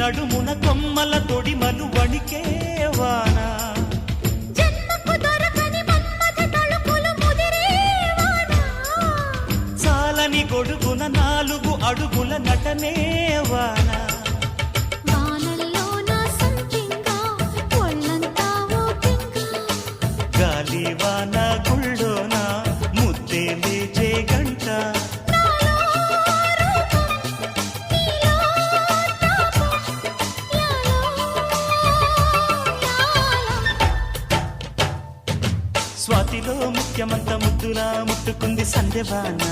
నడుమున కొమ్మల తొడిమలు వణికే వాన చాలని గొడుగున 4 అడుగుల నటనే వాన గాలి వాన గుళ్ళోన ముద్దే లేచే గంట స్వాతిలో ముఖ్యమంత ముద్దులా ముట్టుకుంది సంధ్యవాన